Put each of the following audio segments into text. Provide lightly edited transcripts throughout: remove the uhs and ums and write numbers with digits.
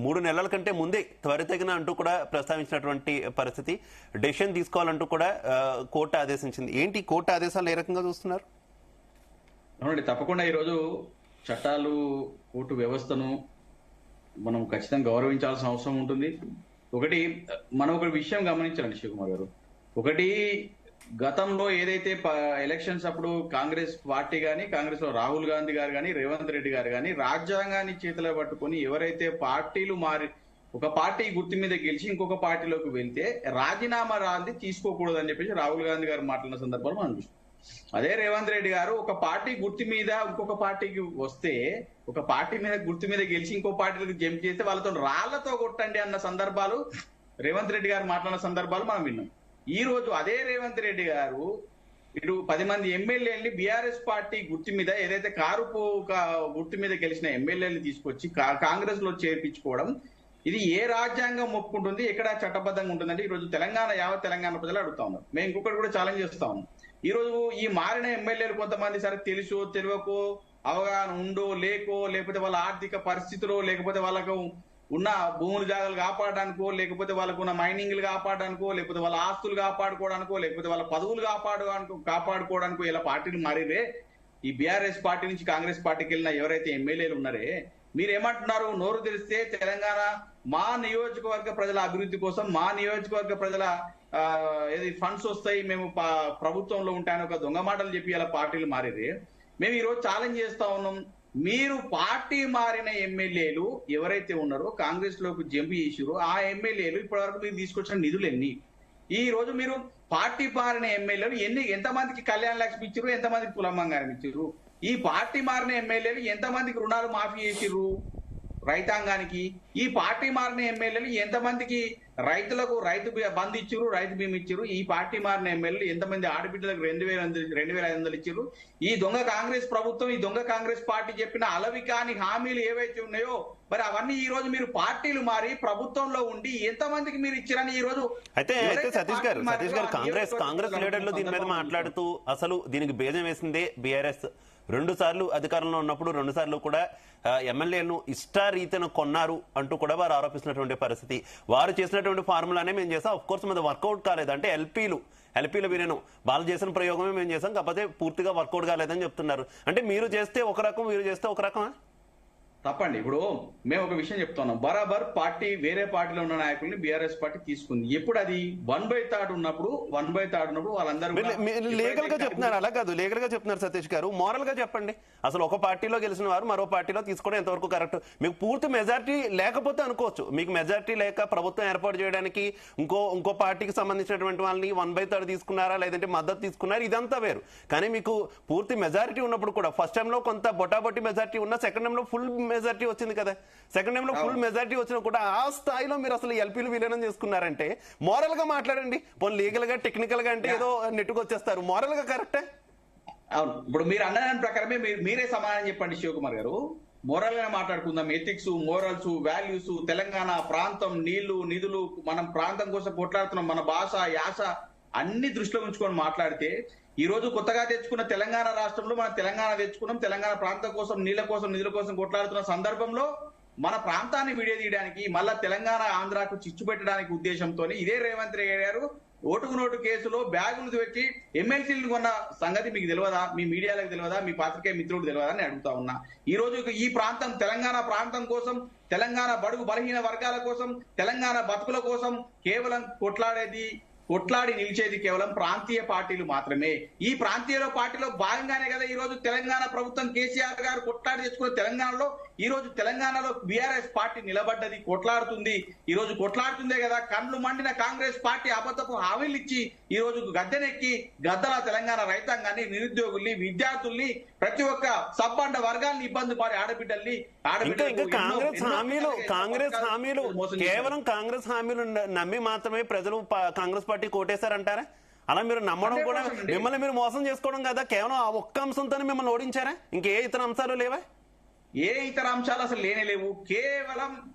3 నెలల కంటే ముందే త్వరితగిన అంటూ కూడా ప్రస్తావించినటువంటి పరిస్థితి. డెసిషన్ తీసుకోవాలంటూ కూడా కోర్టు ఆదేశించింది. ఏంటి కోర్టు ఆదేశాలు ఏ రకంగా చూస్తున్నారు? అవునండి, తప్పకుండా ఈరోజు చట్టాలు, కోర్టు వ్యవస్థను మనం ఖచ్చితంగా గౌరవించాల్సిన అవసరం ఉంటుంది. ఒకటి, మనం ఒక విషయం గమనించాలండి శివకుమార్ గారు. ఒకటి, గతంలో ఏదైతే ఎలక్షన్స్ అప్పుడు కాంగ్రెస్ పార్టీ కానీ, కాంగ్రెస్ లో రాహుల్ గాంధీ గారు కానీ, రేవంత్ రెడ్డి గారు కానీ రాజ్యాంగాన్ని చేతిలో పట్టుకొని ఎవరైతే పార్టీలు మారి ఒక పార్టీ గుర్తు మీద గెలిచి ఇంకొక పార్టీలోకి వెళ్తే రాజీనామా రాంది తీసుకోకూడదని చెప్పేసి రాహుల్ గాంధీ గారు మాట్లాడిన సందర్భాలు మనం చూస్తాం. అదే రేవంత్ రెడ్డి గారు ఒక పార్టీ గుర్తు మీద ఇంకొక పార్టీకి వస్తే, ఒక పార్టీ మీద గుర్తు మీద గెలిచి ఇంకో పార్టీలకు జంప్ చేస్తే వాళ్ళతో రాళ్లతో కొట్టండి అన్న సందర్భాలు రేవంత్ రెడ్డి గారు మాట్లాడిన సందర్భాలు మనం విన్నాం. ఈ రోజు అదే రేవంత్ రెడ్డి గారు ఇటు 10 మంది ఎమ్మెల్యేలని బీఆర్ఎస్ పార్టీ గుర్తు మీద, ఏదైతే కారు గుర్తు మీద గెలిచిన ఎమ్మెల్యేలని తీసుకొచ్చి కాంగ్రెస్ లో చేర్పించుకోవడం, ఇది ఏ రాజ్యాంగం ఒప్పుకుంటుంది, ఎక్కడ చట్టబద్ధంగా ఉంటుందంటే ఈ రోజు యావత్ తెలంగాణ ప్రజలు అడుగుతా ఉన్నారు. మేము ఇంకొకటి కూడా ఛాలెంజ్ చేస్తా ఉన్నాం. ఈ రోజు ఈ మారిన ఎమ్మెల్యేలు కొంతమంది సరే తెలుసో తెలియకో, అవగాహన ఉందో లేకో, లేకపోతే వాళ్ళ ఆర్థిక పరిస్థితులు, లేకపోతే వాళ్ళకు ఉన్న భూములు జాగాలు కాపాడడానికో, లేకపోతే వాళ్ళకు ఉన్న మైనింగ్లు కాపాడడానికో, లేకపోతే వాళ్ళ ఆస్తులు కాపాడుకోవడానికో, లేకపోతే వాళ్ళ పదవులు కాపాడుకోవడానికో ఇలా పార్టీలు మారిరే. ఈ బీఆర్ఎస్ పార్టీ నుంచి కాంగ్రెస్ పార్టీకి వెళ్ళిన ఎవరైతే ఎమ్మెల్యేలు ఉన్నారే, మీరేమంటున్నారు? నోరు తెరిస్తే తెలంగాణ మా నియోజకవర్గ ప్రజల అభివృద్ధి కోసం, మా నియోజకవర్గ ప్రజల ఏది ఫండ్స్ వస్తాయి, మేము ప్రభుత్వంలో ఉంటాయని ఒక దొంగ మాటలు చెప్పి ఇలా పార్టీలు మారిరే. మేము ఈ రోజు ఛాలెంజ్ చేస్తా ఉన్నాం. మీరు పార్టీ మారిన ఎమ్మెల్యేలు ఎవరైతే ఉన్నారో, కాంగ్రెస్ లోకి జంప్ చేసిరో ఆ ఎమ్మెల్యేలు ఇప్పటి వరకు మీరు తీసుకొచ్చిన నిధులు ఎన్ని? ఈ రోజు మీరు పార్టీ మారిన ఎమ్మెల్యేలు ఎంతమందికి కళ్యాణ లక్ష్మి ఇచ్చిరు, ఎంతమందికి పులమ్మంగారం ఇచ్చిరు? ఈ పార్టీ మారిన ఎమ్మెల్యేలు ఎంతమందికి రుణాలు మాఫీ చేసిర్రు రైతాంగానికి? ఈ పార్టీ మారిన ఎమ్మెల్యేలు ఎంతమందికి రైతు బంధు ఇచ్చిరు, రైతు బీమా ఇచ్చిరు? ఈ పార్టీ మారిన ఎమ్మెల్యేలు ఎంతమంది ఆడబిడ్డలకు 2,500 ఇచ్చిరు? ఈ దొంగ కాంగ్రెస్ ప్రభుత్వం, ఈ దొంగ కాంగ్రెస్ పార్టీ చెప్పిన అలవి కాని హామీలు ఏవైతే ఉన్నాయో మరి అవన్నీ ఈ రోజు మీరు పార్టీలు మారి ప్రభుత్వంలో ఉండి ఎంతమందికి మీరు ఇచ్చిరని ఈ రోజు అయితే సతీష్ గారు కాంగ్రెస్ లీడర్లు దీని మీద మాట్లాడుతూ అసలు దీనికి భేదం వేసిందే బీఆర్ఎస్. 2 సార్లు అధికారంలో ఉన్నప్పుడు 2 సార్లు కూడా ఎమ్మెల్యేలను ఇష్టారీతిన కొన్నారు అంటూ కూడా వారు ఆరోపిస్తున్నటువంటి పరిస్థితి. వారు చేసినటువంటి ఫార్ములానే మేము చేసాం. ఆఫ్ కోర్స్ మీద వర్కౌట్ కాలేదు. అంటే ఎల్పీలు వీరేను వాళ్ళు చేసిన ప్రయోగమే మేము చేసాం, కాకపోతే పూర్తిగా వర్కౌట్ కాలేదని చెప్తున్నారు. అంటే మీరు చేస్తే ఒక రకం, వీరు చేస్తే ఒక రకమా? తప్పండి. ఇప్పుడు మేము ఒక విషయం చెప్తున్నాం. బరాబర్ పార్టీ వేరే పార్టీలో ఉన్న నాయకుల్ని బీఆర్ఎస్ పార్టీ తీసుకుంది. ఎప్పుడు అది 1/3 ఉన్నప్పుడు వాళ్ళందరూ లీగల్ గా చెప్తున్నారు. అలా కాదు, లీగల్ గా చెప్తున్నారు సతీష్ గారు. మోరల్ గా చెప్పండి, అసలు ఒక పార్టీలో గెలిచిన వారు మరో పార్టీలో తీసుకోవడం ఎంతవరకు కరెక్ట్? మీకు పూర్తి మెజారిటీ లేకపోతే అనుకోవచ్చు, మీకు మెజారిటీ లేక ప్రభుత్వం ఏర్పాటు చేయడానికి ఇంకో పార్టీకి సంబంధించినటువంటి వాళ్ళని 1/3 తీసుకున్నారా, లేదంటే మద్దతు తీసుకున్నారా, ఇదంతా వేరు. కానీ మీకు పూర్తి మెజారిటీ ఉన్నప్పుడు కూడా ఫస్ట్ టైంలో కొంత బొటాబొట్టి మెజారిటీ ఉన్న, సెకండ్ టైంలో ఫుల్ మెజారిటీ వచ్చింది కదా. సెకండ్ టైంలో ఫుల్ మెజారిటీ వచ్చినా కూడా ఆ స్థాయిలో మీరు అసలు ఎల్పీలు విలీనం చేసుకున్నారంటే మోరల్ గా మాట్లాడండి. పోనీ లీగల్ గా టెక్నికల్ గా అంటే ఏదో నెట్టుకు వచ్చేస్తారు. మోరల్ గా కరెక్టే? అవును. ఇప్పుడు మీరు అన్న దాని ప్రకారమే మీరే సమాధానం చెప్పండి శివకుమార్ గారు. మోరల్ గా మాట్లాడుకుందాం. ఎథిక్స్, మోరల్స్, వాల్యూస్, తెలంగాణ ప్రాంతం, నీళ్లు, నిధులు, మనం ప్రాంతం కోసం కొట్లాడుతున్నాం, మన భాష, యాస అన్ని దృష్టిలో ఉంచుకొని మాట్లాడితే ఈ రోజు కొత్తగా తెచ్చుకున్న తెలంగాణ రాష్ట్రంలో మనం తెలంగాణ తెచ్చుకున్నాం, తెలంగాణ ప్రాంతం కోసం, నీళ్ల కోసం, నిధుల కోసం కొట్లాడుతున్న సందర్భంలో మన ప్రాంతాన్ని విడదీయడానికి, మళ్ళా తెలంగాణ ఆంధ్రాకు చిచ్చు పెట్టడానికి ఉద్దేశంతో ఇదే రేవంత్ రెడ్డి గారు ఓటుకు నోటు కేసులో బ్యాగులు తెచ్చి ఎమ్మెల్సీలను కొన్న సంగతి మీకు తెలియదా? మీ మీడియాలకు తెలియదా? మీ పాత్రికేయ మిత్రులకు తెలియదా అని అడుగుతా ఉన్నా. ఈ రోజు ఈ ప్రాంతం, తెలంగాణ ప్రాంతం కోసం, తెలంగాణ బడుగు బలహీన వర్గాల కోసం, తెలంగాణ బతుకుల కోసం కేవలం కొట్లాడి నిలిచేది కేవలం ప్రాంతీయ పార్టీలు మాత్రమే. ఈ ప్రాంతీయ పార్టీలో భాగంగానే కదా ఈ రోజు తెలంగాణ ప్రభుత్వం, కేసీఆర్ గారు కొట్లాడి తెచ్చుకున్న తెలంగాణలో ఈ రోజు తెలంగాణలో బీఆర్ఎస్ పార్టీ నిలబడ్డది, కొట్లాడుతుంది. ఈ రోజు కొట్లాడుతుందే కదా కండ్లు మండిన కాంగ్రెస్ పార్టీ అబద్ధపు హామీలు ఇచ్చి ఈ రోజు గద్దెనెక్కి గద్దల తెలంగాణ రైతాంగాన్ని, నిరుద్యోగుల్ని, విద్యార్థుల్ని, ప్రతి ఒక్క సబ్బండ వర్గాల్ని ఇబ్బంది పడే ఆడబిడ్డల్ని కాంగ్రెస్ హామీలు నమ్మి మాత్రమే ప్రజలు కాంగ్రెస్ పార్టీ కోటేశారంటారా? అలా మీరు నమ్మడం కూడా మిమ్మల్ని మీరు మోసం చేసుకోవడం కదా. కేవలం ఆ ఒక్క అంశంతోనే మిమ్మల్ని ఓడించారా? ఇంకే ఇతర అంశాలు లేవా? ఏ ఇతర అంశాలు అసలు లేనే లేవు.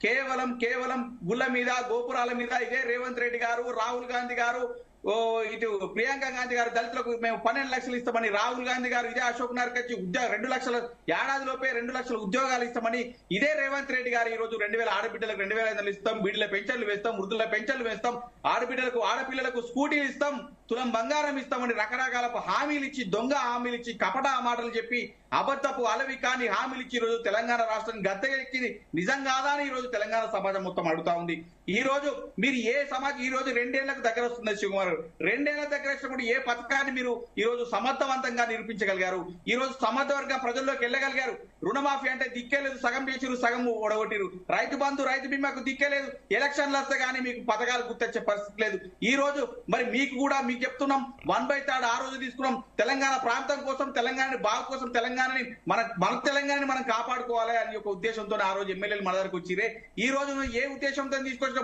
కేవలం గుళ్ళ మీద, గోపురాల మీద ఇదే రేవంత్ రెడ్డి గారు, రాహుల్ గాంధీ గారు ఓ ఇటు ప్రియాంక గాంధీ గారు దళితులకు మేము 12 లక్షలు ఇస్తామని, రాహుల్ గాంధీ గారు ఇదే అశోక్ నగర్ వచ్చి 2 లక్షల ఏడాదిలోపే 2 లక్షల ఉద్యోగాలు ఇస్తామని, ఇదే రేవంత్ రెడ్డి గారు ఈ రోజు 2000 ఆడబిడ్డలకు 2500 ఇస్తాం, బీడీల పెన్షన్లు వేస్తాం, వృద్ధుల పెన్షన్లు వేస్తాం, ఆడపిల్లలకు స్కూటీలు ఇస్తాం, తులం బంగారం ఇస్తామని రకరకాల హామీలు ఇచ్చి, దొంగ హామీలు ఇచ్చి, కపట మాటలు చెప్పి, అబద్ధపు అలవి కాని హామీలు ఇచ్చి ఈ రోజు తెలంగాణ రాష్ట్రం గద్దెక్కింది. నిజం కాదా అని ఈ రోజు తెలంగాణ సమాజం మొత్తం అడుగుతా ఉంది. ఈ రోజు మీరు ఏ సమాజం ఈ రోజు 2 ఏళ్లకు దగ్గర వస్తుంది శివకుమార్, 2 ఏళ్ల దగ్గర వచ్చినప్పుడు ఏ పథకాన్ని మీరు ఈ రోజు సమర్థవంతంగా నిరూపించగలిగారు? ఈ రోజు సమర్థవంతంగా ప్రజల్లోకి వెళ్ళగలిగారు? రుణమాఫీ అంటే దిక్కే లేదు, సగం చేసిరు, సగం ఓడగొట్టిరు. రైతు బంధు, రైతు బీమాకు దిక్కే లేదు. ఎలక్షన్లు వస్తే కానీ మీకు పథకాలు గుర్తొచ్చే పరిస్థితి లేదు. ఈ రోజు మరి మీకు కూడా మీకు చెప్తున్నాం, 1/3 ఆ రోజు తీసుకున్నాం. తెలంగాణ ప్రాంతం కోసం, తెలంగాణ బాగు కోసం, తెలంగాణని మన తెలంగాణని మనం కాపాడుకోవాలి అని ఒక ఉద్దేశంతో ఆ రోజు ఎమ్మెల్యేలు మన దగ్గరకు వచ్చిరే. ఈ రోజు ఏ ఉద్దేశంతో తీసుకొచ్చినాం?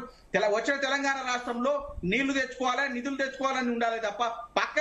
వచ్చిన తెలంగాణ రాష్ట్రంలో నీళ్లు తెచ్చుకోవాలి, నిధులు తెచ్చుకోవాలని ఉండాలి తప్ప పక్క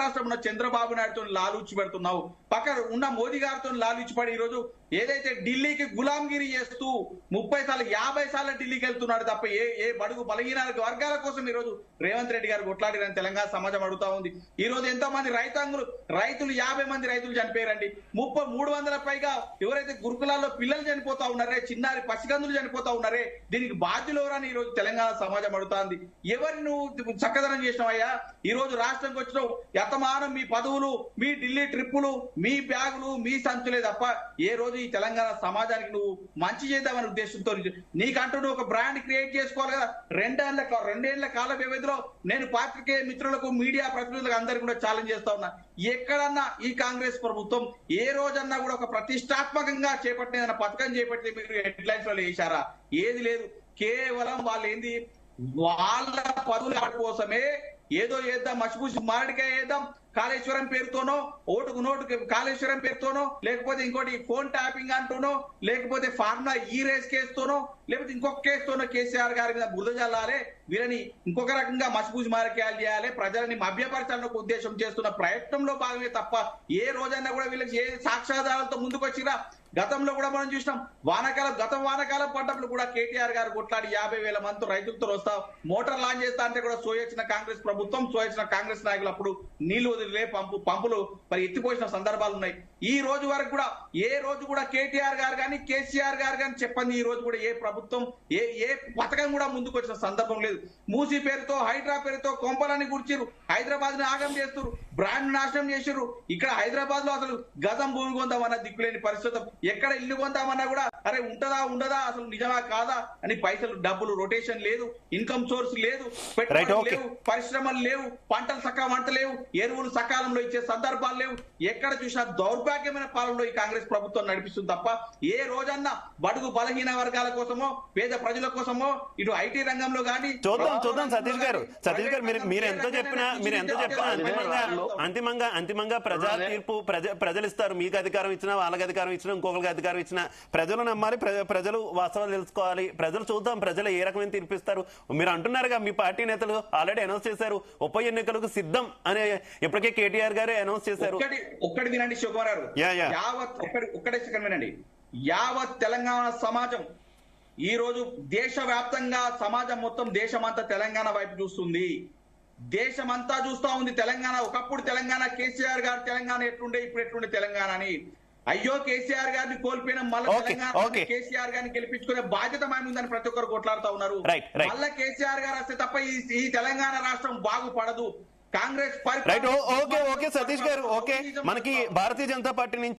రాష్ట్రం ఉన్న చంద్రబాబు నాయుడుతో లాలూచి పెడుతున్నావు, పక్క ఉన్న మోదీ గారితో లాలూచి పడి ఈ రోజు ఏదైతే ఢిల్లీకి గులాంగిరి చేస్తూ 30 సార్లు 50 సార్లు ఢిల్లీకి వెళ్తున్నాడు తప్ప ఏ బడుగు బలహీన వర్గాల కోసం ఈ రోజు రేవంత్ రెడ్డి గారు కొట్లాడిరని తెలంగాణ సమాజం అడుగుతా ఉంది. ఈ రోజు ఎంతో మంది రైతులు 50 మంది రైతులు చనిపోయారండి. 300 పైగా ఎవరైతే గురుకులాల్లో పిల్లలు చనిపోతా ఉన్నారే, చిన్నారి పసిగందులు చనిపోతా ఉన్నారే, దీనికి బాధ్యులు ఎవరని ఈ రోజు తెలంగాణ సమాజం అడుగుతాంది. ఎవరిని నువ్వు చక్కదనం చేసినావయ్యా? ఈ రోజు రాష్ట్రంకి వచ్చినావు, యతమానం మీ పదవులు, మీ ఢిల్లీ ట్రిప్పులు, మీ బ్యాగులు, మీ సంచులే తప్ప ఏ రోజు ఈ తెలంగాణ సమాజానికి నువ్వు మంచి చేద్దామనే ఉద్దేశంతో నీకంటూ నువ్వు ఒక బ్రాండ్ క్రియేట్ చేసుకోవాలి కదా. 2 ఏళ్ల కాల వ్యవధిలో నేను పాత్రికేయ మిత్రులకు, మీడియా ప్రతినిధులకు అందరికీ కూడా ఛాలెంజ్ చేస్తా ఉన్నా, ఎక్కడన్నా ఈ కాంగ్రెస్ ప్రభుత్వం ఏ రోజన్నా కూడా ఒక ప్రతిష్టాత్మకంగా చేపట్టిన పథకం చేపట్టి మీరు హెడ్లైన్స్ లో వేశారా? ఏది లేదు. కేవలం వాళ్ళు ఏంది, వాళ్ళ పదవుల కోసమే ఏదో చేద్దాం, మసిపూసి మారడికాయ వేద్దాం, కాళేశ్వరం పేరుతోనో, ఓటుకు నోటుకు కాళేశ్వరం పేరుతోనో, లేకపోతే ఇంకోటి ఫోన్ ట్యాపింగ్ అంటూనో, లేకపోతే ఫార్ములా ఈ రేస్ కేసుతోనో, లేకపోతే ఇంకొక కేసుతోనో కేసీఆర్ గారి మీద బురద జల్లాలి, వీళ్ళని ఇంకొక రకంగా మసిపూసి మారడికాయలు చేయాలి, ప్రజలని మభ్యపరచాలని ఒక ఉద్దేశం చేస్తున్న ప్రయత్నంలో భాగమే తప్ప ఏ రోజన్నా కూడా వీళ్ళకి ఏ సాక్ష్యాధారాలతో ముందుకు వచ్చిరా? గతంలో కూడా మనం చూసినాం, గత వానకాలం పంటలు కూడా కేటీఆర్ గారు కొట్లాడి 50,000 మంది రైతులతో వస్తా మోటార్ లాంచ్ చేస్తా అంటే కూడా సోయొచ్చిన కాంగ్రెస్ ప్రభుత్వం, సోయొచ్చిన కాంగ్రెస్ నాయకులు అప్పుడు నీళ్లు వదిలే పంపులు మరి ఎత్తిపోసిన సందర్భాలు ఉన్నాయి. ఈ రోజు వరకు కూడా ఏ రోజు కూడా కేటీఆర్ గారు కానీ, కేసీఆర్ గారు కానీ చెప్పండి ఈ రోజు కూడా ఏ ప్రభుత్వం ఏ పథకం కూడా ముందుకు వచ్చిన సందర్భం లేదు. మూసీ పేరుతో, హైడ్రా పేరుతో కొంపలని గుర్చిరు, హైదరాబాద్ ని ఆగం చేస్తున్నారు, బ్రాండ్ నాశనం చేసిర్రు. ఇక్కడ హైదరాబాద్ లో అసలు గజం భూమి కొందామన్న దిక్కులేని పరిస్థితి, ఎక్కడ ఇల్లు కొందామన్నా కూడా అరే ఉంటదా ఉండదా, అసలు నిజమా కాదా అని పైసలు డబ్బులు రొటేషన్ లేదు, ఇన్కమ్ సోర్స్ లేదు, పెట్టుబడులు లేవు, పరిశ్రమలు లేవు, పంటలు వంట లేవు, ఎరువులు సకాలంలో ఇచ్చే సందర్భాలు లేవు. ఎక్కడ చూసినా దౌర్భాగ్యమైన పాలనలో ఈ కాంగ్రెస్ ప్రభుత్వం నడిపిస్తుంది తప్ప ఏ రోజన్నా బడుగు బలహీన వర్గాల కోసమో, పేద ప్రజల కోసమో, ఇటు ఐటీ రంగంలో కానీ చూద్దాం సతీష్ గారు మీరు ఎంతో చెప్పినా అంతిమంగా ప్రజా తీర్పు ప్రజలు ఇస్తారు. మీకు అధికారం ఇచ్చినా, వాళ్ళకి అధికారం ఇచ్చినా, ఇంకొకరికి అధికారం ఇచ్చినా ప్రజలు నమ్మాలి, ప్రజలు వాస్తవాలు తెలుసుకోవాలి. ప్రజలు చూద్దాం ప్రజలు ఏ రకమైన తీర్పిస్తారు. మీరు అంటున్నారుగా మీ పార్టీ నేతలు ఆల్రెడీ అనౌన్స్ చేశారు, ఉప ఎన్నికలకు సిద్ధం అని ఇప్పటికే కేటీఆర్ గారే అనౌన్స్ చేశారు. ఒక్కటి వినండి శివకుమార్ గారు, ఒక్కటే సెకండ్ వినండి. యావత్ తెలంగాణ సమాజం ఈ రోజు దేశవ్యాప్తంగా సమాజం మొత్తం దేశమంతా తెలంగాణ వైపు చూస్తుంది, దేశమంతా చూస్తా ఉంది తెలంగాణ. ఒకప్పుడు తెలంగాణ కేసీఆర్ గారు తెలంగాణ ఎట్లుండే, ఇప్పుడు ఎట్లుండే తెలంగాణ అని. అయ్యో కేసీఆర్ గారిని కోల్పోయిన మళ్ళీ తెలంగాణ కేసీఆర్ గారిని గెలిపించుకునే బాధ్యత ఉందని ప్రతి ఒక్కరు కొట్లాడుతూ ఉన్నారు. మళ్ళా కేసీఆర్ గారు వస్తే తప్ప ఈ తెలంగాణ రాష్ట్రం బాగుపడదు. కాంగ్రెస్ సతీష్ గారు మనకి భారతీయ జనతా పార్టీ నుంచి